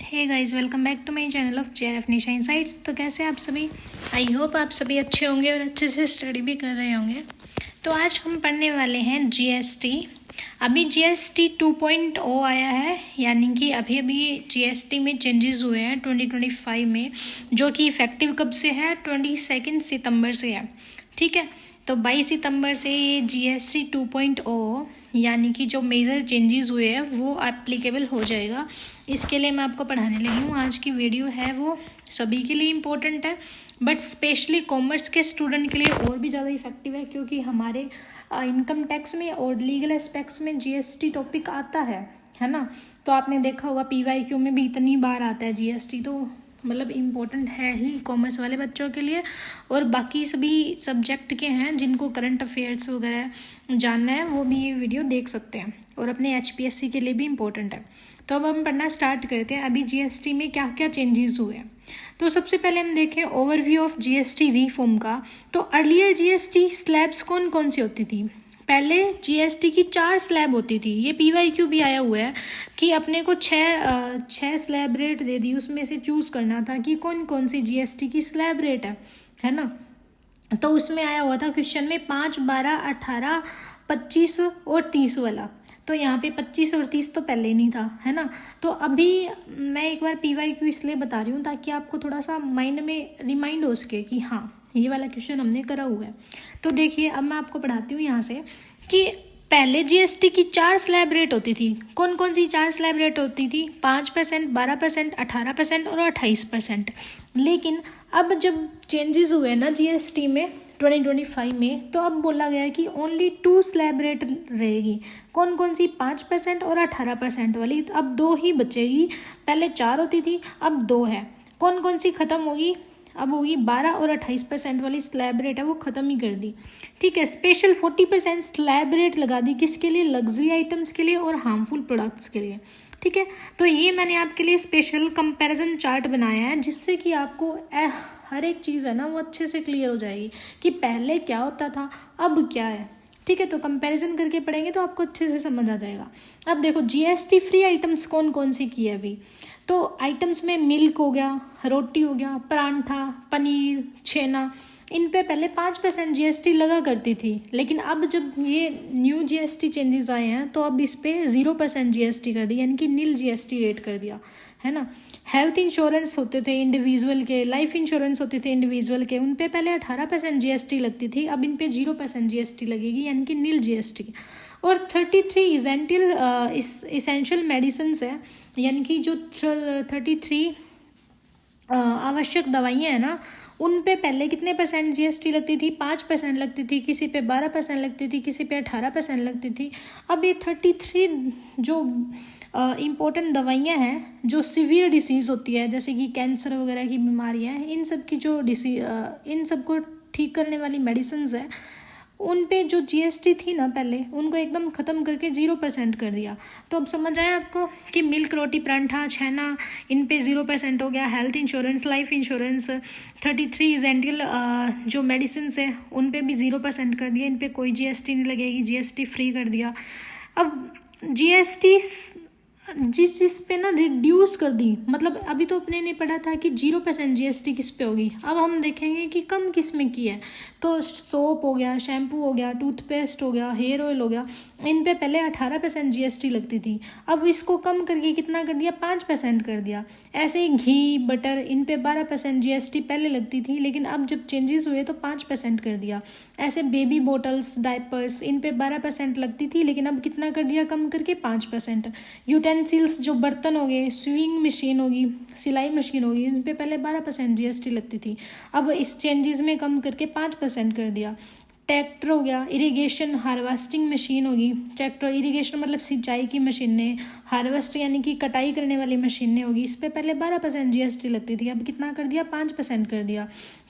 Hey guys, welcome back to my channel of JRF Nisha insights. तो कैसे आप सभी? आई होप आप सभी अच्छे होंगे और अच्छे से स्टडी भी कर रहे होंगे। तो आज हम पढ़ने वाले हैं GST। अभी GST 2.0 आया है, यानी कि अभी GST में चेंजेस हुए हैं 2025 में, जो कि इफ़ेक्टिव कब से है? 22 सितंबर से है। ठीक है, तो 22 सितंबर से ये GST 2.0 यानी कि जो मेजर चेंजेस हुए हैं वो एप्लीकेबल हो जाएगा। इसके लिए मैं आपको पढ़ाने लगी हूँ। आज की वीडियो है वो सभी के लिए इम्पोर्टेंट है, बट स्पेशली कॉमर्स के स्टूडेंट के लिए और भी ज़्यादा इफेक्टिव है, क्योंकि हमारे इनकम टैक्स में और लीगल एस्पेक्ट्स में GST टॉपिक आता है ना। तो आपने देखा होगा PYQ में भी इतनी बार आता है GST, तो मतलब इम्पोर्टेंट है ही कॉमर्स वाले बच्चों के लिए। और बाकी सभी सब्जेक्ट के हैं जिनको करंट अफेयर्स वगैरह जानना है, वो भी ये वीडियो देख सकते हैं, और अपने HPSC के लिए भी इम्पोर्टेंट है। तो अब हम पढ़ना स्टार्ट करते हैं। अभी GST में क्या क्या चेंजेस हुए हैं। तो सबसे पहले हम देखें ओवरव्यू ऑफ GST रिफॉर्म का। तो अर्लियर GST स्लैब्स कौन कौन सी होती थी? पहले GST की 4 स्लैब होती थी। ये PYQ भी आया हुआ है कि अपने को 6 स्लैब रेट दे दी, उसमें से चूज़ करना था कि कौन कौन सी GST की स्लैब रेट है ना। तो उसमें आया हुआ था क्वेश्चन में 5, 12, 18, 25 और 30 वाला। तो यहाँ पे 25 और 30 तो पहले ही नहीं था, है ना। तो अभी मैं एक बार PYQ इसलिए बता रही हूँ ताकि आपको थोड़ा सा माइंड में रिमाइंड हो सके कि हाँ, ये वाला क्वेश्चन हमने करा हुआ है। तो देखिए, अब मैं आपको पढ़ाती हूँ यहाँ से कि पहले GST की 4 स्लैब रेट होती थी। कौन कौन सी 4 स्लैब रेट होती थी? 5%, 12%, 18% और 28%। लेकिन अब जब चेंजेस हुए ना GST में 2025 में, तो अब बोला गया कि ओनली 2 स्लैब रेट रहेगी। कौन कौन सी? 5% और 18% वाली। तो अब 2 ही बचेगी। पहले 4 होती थी, अब 2 है। कौन कौन सी खत्म होगी? अब होगी 12 और 28% वाली स्लैब रेट है, वो ख़त्म ही कर दी। ठीक है, स्पेशल 40% स्लैब रेट लगा दी। किसके लिए? लग्जरी आइटम्स के लिए और हार्मफुल प्रोडक्ट्स के लिए। ठीक है, तो ये मैंने आपके लिए स्पेशल कंपैरिजन चार्ट बनाया है, जिससे कि आपको हर एक चीज़ है ना वो अच्छे से क्लियर हो जाएगी कि पहले क्या होता था, अब क्या है। ठीक है, तो कंपैरिजन करके पढ़ेंगे तो आपको अच्छे से समझ आ जाएगा। अब देखो, GST फ्री आइटम्स कौन कौन सी की है अभी। तो आइटम्स में मिल्क हो गया, रोटी हो गया, परांठा, पनीर, छेना, इन पे पहले 5% GST लगा करती थी। लेकिन अब जब ये न्यू GST चेंजेस आए हैं, तो अब इस पे 0% GST कर दी, यानी कि नील GST रेट कर दिया, है ना। हेल्थ इंश्योरेंस होते थे इंडिविजुअल के, लाइफ इंश्योरेंस होते थे इंडिविजुअल के, उन पे पहले 18% GST लगती थी, अब इन पे 0% GST लगेगी, यानी कि नील GST। और 33 इसेंशियल मेडिसिन है, यानी कि जो 33 आवश्यक दवाइयाँ हैं ना, उन पे पहले कितने % GST लगती थी? 5% लगती थी, किसी पे 12% लगती थी, किसी पे 18% लगती थी। अब ये 33 जो इम्पोर्टेंट दवाइयाँ हैं, जो सीवियर डिसीज़ होती है, जैसे कि कैंसर वगैरह की बीमारियाँ हैं, इन सब की जो इन सब को ठीक करने वाली मेडिसिन है, उन पे जो GST थी ना पहले, उनको एकदम ख़त्म करके 0% कर दिया। तो अब समझ आया आपको कि मिल्क, रोटी, परांठा, छेना, इन पे 0% हो गया। हेल्थ इंश्योरेंस, लाइफ इंश्योरेंस, 33 इजेंटियल जो मेडिसिन है, उन पे भी 0% कर दिया, इन पे कोई GST नहीं लगेगी, GST फ्री कर दिया। अब GST इस पे ना रिड्यूस कर दी, मतलब अभी तो अपने ने पढ़ा था कि 0% GST किस पे होगी, अब हम देखेंगे कि कम किस में की है। तो सोप हो गया, शैम्पू हो गया, टूथपेस्ट हो गया, हेयर ऑयल हो गया, इन पे पहले 18% GST लगती थी, अब इसको कम करके कितना कर दिया? 5% कर दिया। ऐसे ही घी, बटर, इन पे 12% GST पहले लगती थी, लेकिन अब जब चेंजेस हुए तो 5% कर दिया। ऐसे बेबी बोटल्स, डायपर्स, इन पे 12% लगती थी, लेकिन अब कितना कर दिया? कम करके 5%। यूटेंसिल्स, जो बर्तन हो गए, स्विंग मशीन होगी, सिलाई मशीन होगी, इन पे पहले 12% GST लगती थी, अब इस चेंजेस में कम करके 5% कर दिया। ट्रैक्टर हो गया, इरिगेशन, हार्वेस्टिंग मशीन होगी, ट्रैक्टर इरिगेशन मतलब सिंचाई की मशीनें, हार्वेस्ट यानी कि कटाई करने वाली मशीनें होगी, इस पे पहले 12% GST लगती थी, अब कितना कर दिया? 5% कर दिया।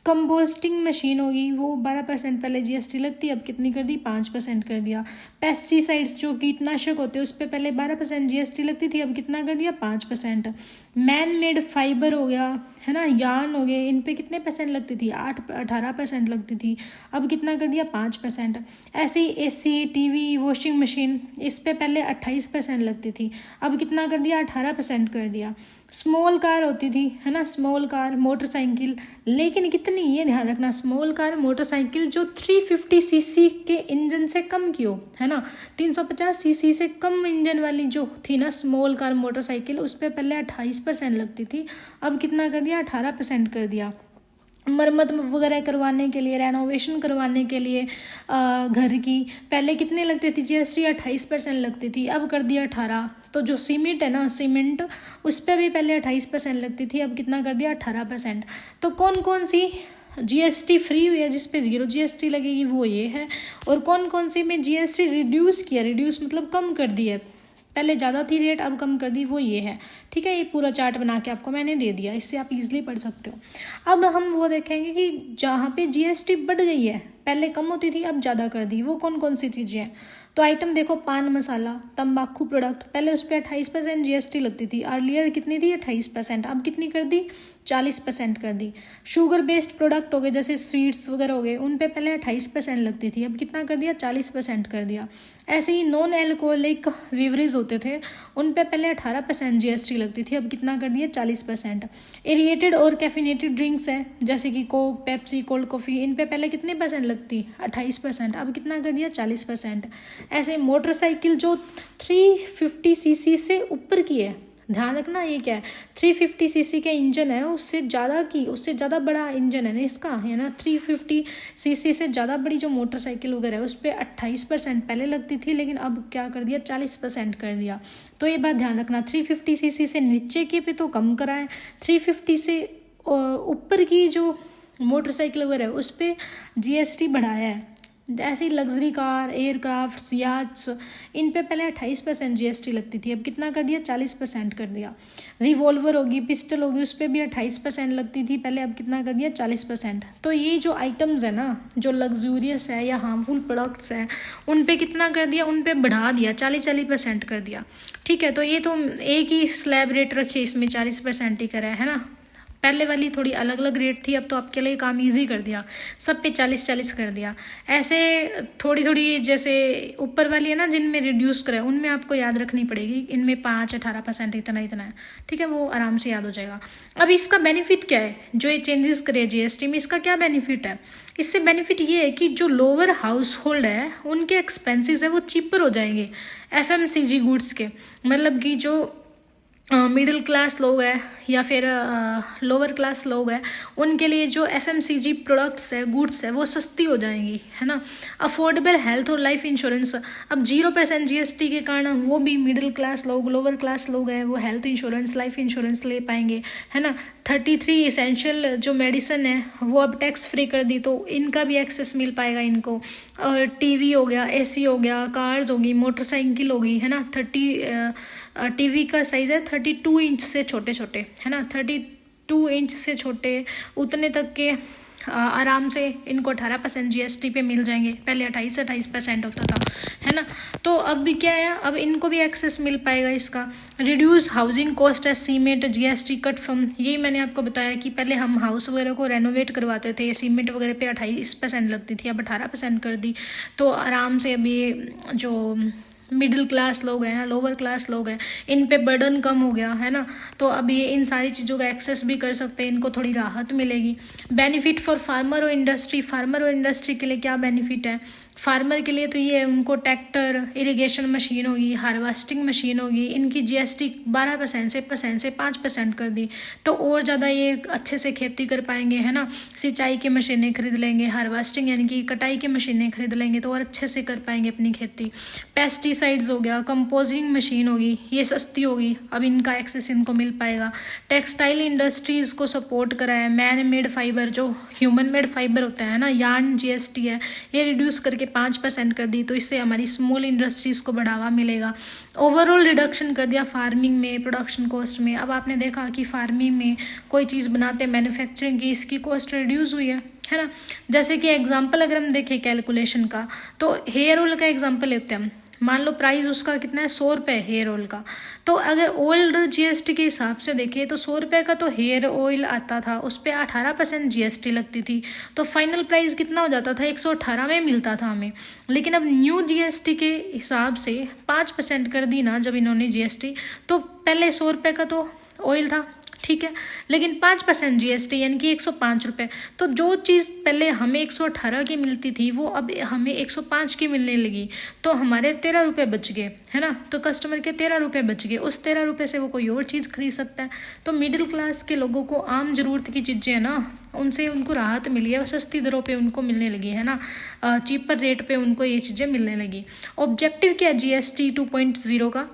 कंपोस्टिंग मशीन होगी वो 12% पहले जीएसटी लगती, अब कितनी कर दी, 5% कर दिया। पेस्टिसाइड्स जो कीटनाशक होते हैं उस पर पहले 12% जीएसटी लगती थी, अब कितना कर दिया, 5%। मैन मेड फाइबर हो गया, है ना, यार्न हो गए, इन पे कितने परसेंट लगती थी, 18% लगती थी, अब कितना कर दिया, 5%। ऐसे ही एसी, टीवी, वॉशिंग मशीन, इस पे पहले 28% लगती थी, अब कितना कर दिया, 18% कर दिया। स्मॉल कार होती थी, है ना, स्मॉल कार, मोटरसाइकिल, लेकिन कितनी, ये ध्यान रखना, स्मॉल कार मोटरसाइकिल जो 350 सीसी के इंजन से कम की हो, है ना, 350 सीसी से कम इंजन वाली जो थी ना स्मॉल कार मोटरसाइकिल, उस पर पहले 28% लगती थी, अब कितना कर दिया, 18% कर दिया। मरम्मत वगैरह करवाने के लिए, रेनोवेशन करवाने के लिए घर की पहले कितने लगते थी जीएसटी, 28% लगती थी, अब कर दिया 18। तो जो सीमेंट है ना, सीमेंट, उस पर भी पहले 28% लगती थी, अब कितना कर दिया, 18%। तो कौन कौन सी जीएसटी फ्री हुई है जिस पे 0 जीएसटी लगेगी, वो ये है। और कौन कौन सी में जीएसटी रिड्यूस किया, रिड्यूस मतलब कम कर दी है, पहले ज़्यादा थी रेट अब कम कर दी, वो ये है। ठीक है, ये पूरा चार्ट बना के आपको मैंने दे दिया, इससे आप इजीली पढ़ सकते हो। अब हम वो देखेंगे कि जहाँ पे जीएसटी बढ़ गई है, पहले कम होती थी अब ज़्यादा कर दी, वो कौन कौन सी चीज़ें हैं। तो आइटम देखो, पान मसाला, तंबाकू प्रोडक्ट, पहले उस पर 28% जीएसटी लगती थी, अर्लियर कितनी थी, 28%, अब कितनी कर दी, 40% कर दी। शुगर बेस्ड प्रोडक्ट हो गए जैसे स्वीट्स वगैरह हो गए, उन पे पहले 28% लगती थी, अब कितना कर दिया, 40% कर दिया। ऐसे ही नॉन एल्कोहलिक बेवरेज होते थे, उन पे पहले 18% जीएसटी लगती थी, अब कितना कर दिया, 40%। एरिएटेड और कैफिनेटेड ड्रिंक्स है जैसे कि कोक, पेप्सी, कोल्ड कॉफ़ी, इन पे पहले कितने परसेंट लगती, 28%, अब कितना कर दिया, 40%। ऐसे मोटरसाइकिल जो 350 सीसी से ऊपर की है, ध्यान रखना ये क्या है, 350 सीसी के इंजन है, उससे ज़्यादा बड़ा इंजन है ना इसका, है ना, 350 सीसी से ज़्यादा बड़ी जो मोटरसाइकिल वगैरह है उस पर 28% पहले लगती थी, लेकिन अब क्या कर दिया, 40% कर दिया। तो ये बात ध्यान रखना, 350 सीसी से नीचे के पे तो कम करा है, 350 से ऊपर की जो मोटरसाइकिल वगैरह है उस पर जीएसटी बढ़ाया है। ऐसी लग्जरी कार, एयरक्राफ्ट, याट्स, इन पे पहले 28% जीएसटी लगती थी, अब कितना कर दिया, 40% कर दिया। रिवॉल्वर होगी, पिस्टल होगी, उस पर भी 28% लगती थी पहले, अब कितना कर दिया, 40%। तो ये जो आइटम्स है ना, जो लग्जूरियस है या हार्मफुल प्रोडक्ट्स हैं, उन पे कितना कर दिया, उन पे बढ़ा दिया, 40% कर दिया। ठीक है, तो ये तो एक ही स्लैब रेट रखिए, इसमें 40% ही करा है ना, पहले वाली थोड़ी अलग अलग रेट थी, अब तो आपके लिए काम इजी कर दिया, सब पे 40-40 कर दिया। ऐसे थोड़ी थोड़ी जैसे ऊपर वाली है ना जिनमें रिड्यूस करा है, उनमें आपको याद रखनी पड़ेगी, इनमें 5-18% इतना है। ठीक है, वो आराम से याद हो जाएगा। अब इसका बेनिफिट क्या है, जो ये चेंजेस करे जीएसटी में, इसका क्या बेनिफिट है। इससे बेनिफिट ये है कि जो लोअर हाउस होल्ड है उनके एक्सपेंसेस है वो चीपर हो जाएंगे एफएमसीजी गुड्स के, मतलब कि जो मिडिल क्लास लोग हैं या फिर लोअर क्लास लोग हैं, उनके लिए जो एफएमसीजी प्रोडक्ट्स है, गुड्स है, वो सस्ती हो जाएंगी, है ना। अफोर्डेबल हेल्थ और लाइफ इंश्योरेंस, अब 0% जीएसटी के कारण वो भी मिडिल क्लास लोग, लोअर क्लास लोग हैं, वो हेल्थ इंश्योरेंस, लाइफ इंश्योरेंस ले पाएंगे, है ना। 33 इसेंशियल जो मेडिसिन है वो अब टैक्स फ्री कर दी, तो इनका भी एक्सेस मिल पाएगा इनको। और टीवी हो गया, एसी हो गया, कार्स होगी, मोटरसाइकिल होगी, है ना। टीवी का साइज़ है 32 इंच से छोटे छोटे, है ना, 32 इंच से छोटे उतने तक के आराम से इनको 18% जीएसटी पे मिल जाएंगे, पहले 28% होता था, है ना। तो अब भी क्या है, अब इनको भी एक्सेस मिल पाएगा इसका। Reduce housing cost estimate GST cut from, यही मैंने आपको बताया कि पहले हम हाउस वगैरह को रेनोवेट करवाते थे, सीमेंट वगैरह पे 28% लगती थी, अब 18% कर दी, तो आराम से अभी जो मिडिल क्लास लोग हैं, लोअर क्लास लोग हैं, इन पे बर्डन कम हो गया, है ना। तो अब ये इन सारी चीज़ों का एक्सेस भी कर सकते हैं, इनको थोड़ी राहत मिलेगी। बेनिफिट फॉर फार्मर और इंडस्ट्री, फार्मर और इंडस्ट्री के लिए क्या बेनिफिट है, फार्मर के लिए तो ये है, उनको ट्रैक्टर, इरिगेशन मशीन होगी, हार्वेस्टिंग मशीन होगी, इनकी जीएसटी 12% से 5% कर दी, तो और ज़्यादा ये अच्छे से खेती कर पाएंगे, है ना। सिंचाई की मशीनें खरीद लेंगे, हार्वेस्टिंग यानी कि कटाई की मशीनें खरीद लेंगे, तो और अच्छे से कर पाएंगे अपनी खेती। पेस्टिसाइड्स हो गया, कंपोजिंग मशीन होगी, ये सस्ती होगी, अब इनका एक्सेस इनको मिल पाएगा। टेक्सटाइल इंडस्ट्रीज़ को सपोर्ट करा है। मैन मेड फाइबर, जो ह्यूमन मेड फाइबर होता है ना, यार्न जीएसटी है, ये रिड्यूस करके 5% कर दी, तो इससे हमारी स्मॉल इंडस्ट्रीज़ को बढ़ावा मिलेगा। ओवरऑल रिडक्शन कर दिया फार्मिंग में, प्रोडक्शन कॉस्ट में। अब आपने देखा कि फार्मिंग में कोई चीज़ बनाते मैन्युफैक्चरिंग की, इसकी कॉस्ट रिड्यूस हुई है ना। जैसे कि एग्जांपल अगर हम देखें कैलकुलेशन का, तो हेयर ऑयल का एग्जांपल लेते हैं हम। मान लो प्राइस उसका कितना है, 100 रुपये हेयर ऑयल का। तो अगर ओल्ड जीएसटी के हिसाब से देखें तो 100 रुपये का तो हेयर ऑयल आता था, उस पर 18% जीएसटी लगती थी, तो फाइनल प्राइस कितना हो जाता था, 118 में मिलता था हमें। लेकिन अब न्यू जीएसटी के हिसाब से 5% कर दी ना जब इन्होंने जीएसटी, तो पहले 100 रुपये का तो ऑयल था, ठीक है, लेकिन 5% जीएसटी यानी कि 105 रुपये। तो जो चीज़ पहले हमें 118 की मिलती थी वो अब हमें 105 की मिलने लगी, तो हमारे 13 रुपये बच गए, है ना। तो कस्टमर के 13 रुपये बच गए, उस 13 रुपये से वो कोई और चीज़ खरीद सकता है। तो मिडिल क्लास के लोगों को आम ज़रूरत की चीज़ें है ना, उनसे उनको राहत मिली है, सस्ती दरों पे उनको मिलने लगी, है ना, चीपर रेट पे उनको ये चीज़ें मिलने लगी। ऑब्जेक्टिव क्या है जीएसटी 2.0 का,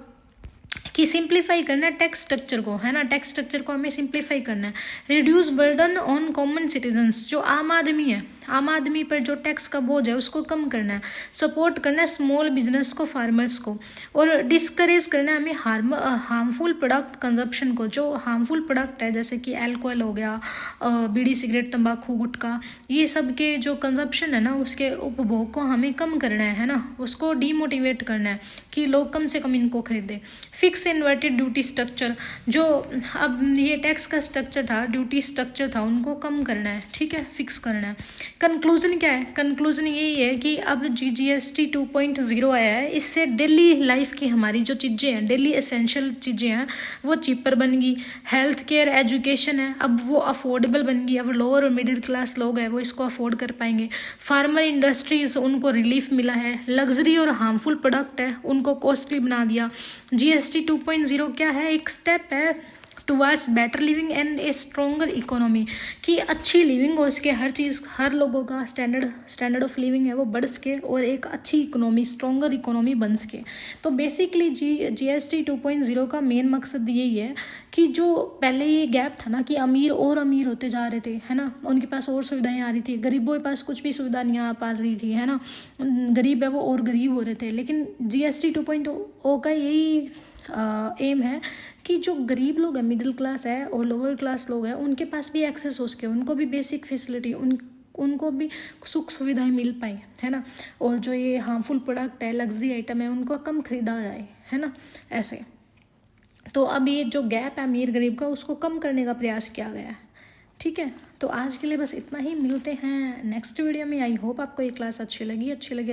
कि सिंप्लीफाई करना है टैक्स स्ट्रक्चर को, है ना। टैक्स स्ट्रक्चर को हमें सिंप्लीफाई करना है। Reduce burden on common citizens, जो आम आदमी है, आम आदमी पर जो टैक्स का बोझ है उसको कम करना है। सपोर्ट करना है स्मॉल बिजनेस को, फार्मर्स को। और डिस्करेज करना है हमें हार्मफुल प्रोडक्ट कंजप्शन को। जो हार्मफुल प्रोडक्ट है जैसे कि अल्कोहल हो गया, बीड़ी सिगरेट तंबाकू गुटखा, ये सब के जो कंजप्शन है ना, उसके उपभोग को हमें कम करना है ना, उसको डीमोटिवेट करना है कि लोग कम से कम इनको खरीदें। फिक्स इन्वर्टेड ड्यूटी स्ट्रक्चर, जो अब ये टैक्स का स्ट्रक्चर था, ड्यूटी स्ट्रक्चर था, उनको कम करना है, ठीक है, फिक्स करना है। कंक्लूजन क्या है, कंक्लूजन यही है कि अब जीएसटी 2.0 आया है, इससे डेली लाइफ की हमारी जो चीज़ें हैं, डेली एसेंशियल चीज़ें हैं, वो चीपर बन गई। हेल्थ केयर, एजुकेशन है, अब वो अफोर्डेबल बन गई। अब लोअर और मिडिल क्लास लोग हैं वो इसको अफोर्ड कर पाएंगे। फार्मर इंडस्ट्रीज, उनको रिलीफ मिला है। लग्जरी और हार्मफुल प्रोडक्ट है उनको कॉस्टली बना दिया। जीएसटी 2.0 क्या है, एक स्टेप है towards better living and A stronger economy, कि अच्छी लिविंग हो सके, हर चीज़, हर लोगों का स्टैंडर्ड ऑफ लिविंग है वो बढ़ सके, और एक अच्छी इकोनॉमी, स्ट्रोंगर इकोनॉमी बन सके। तो बेसिकली जीएसटी 2.0 का मेन मकसद यही है कि जो पहले ये गैप था ना, कि अमीर और अमीर होते जा रहे थे, है ना, उनके पास और सुविधाएं आ रही थी, गरीबों के पास कुछ भी सुविधा नहीं आ पा रही थी, है ना, गरीब है वो और गरीब हो रहे थे। लेकिन जीएसटी 2.0 का यही एम है कि जो गरीब लोग हैं, मिडिल क्लास है और लोअर क्लास लोग हैं, उनके पास भी एक्सेस हो सके, उनको भी बेसिक फैसिलिटी, उनको भी सुख सुविधाएं मिल पाई, है ना। और जो ये हार्मफुल प्रोडक्ट है, लग्जरी आइटम है, उनको कम खरीदा जाए, है ना, ऐसे। तो अब ये जो गैप है अमीर गरीब का, उसको कम करने का प्रयास किया गया है, ठीक है। तो आज के लिए बस इतना ही, मिलते हैं नेक्स्ट वीडियो में। आई होप आपको ये क्लास अच्छी लगी तो लाइक